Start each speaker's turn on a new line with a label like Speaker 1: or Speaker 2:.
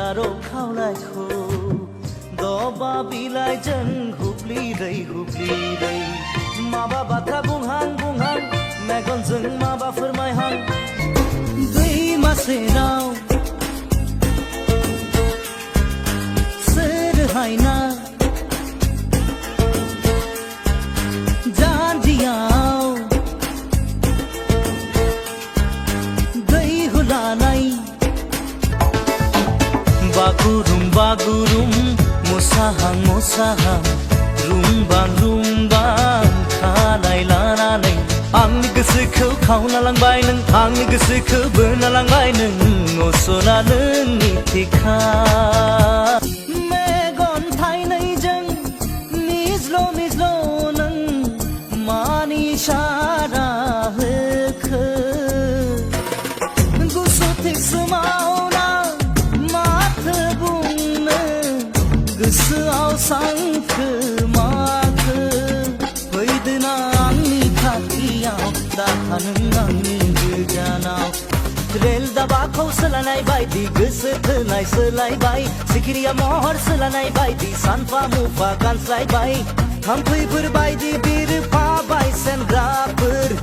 Speaker 1: सारो खावलायखौ दबा बिलाइजों हुब्लिरै हुब्लिरै माबा बाथ्रा बुंहां बुंहां मेगनजों माबा फोरमायहां दैमा सेराव सोर हायना जानजियाव दै हुलानाय बागुरुम बागुरुम मोसाहां मोसाहां रुमबां खानाय लानानै आंनि गोसोखौ खावना लांबाय नों आंनि गोसोखौ बोना लांबाय नों असना नोंनि थिखा मेगन थाइनैजों मिज्ल' मिज्ल' नों मानि इसारा होखो गुसु थिगसोमावना माथो बुंनो गोसोआव सानखो माखो फैदोना आंनि खाथियाव दाखा नों आंनि गोजानाव रेल दाबाखौ सोलायनाय बायदि गोसो थोनाय सोलायबाय सिखिरिया महर सोलायनाय बायदि सानफा मुफा गानस्लायबाय थाम्फैफोर बायदि बिरफाबाय सेनग्राफोर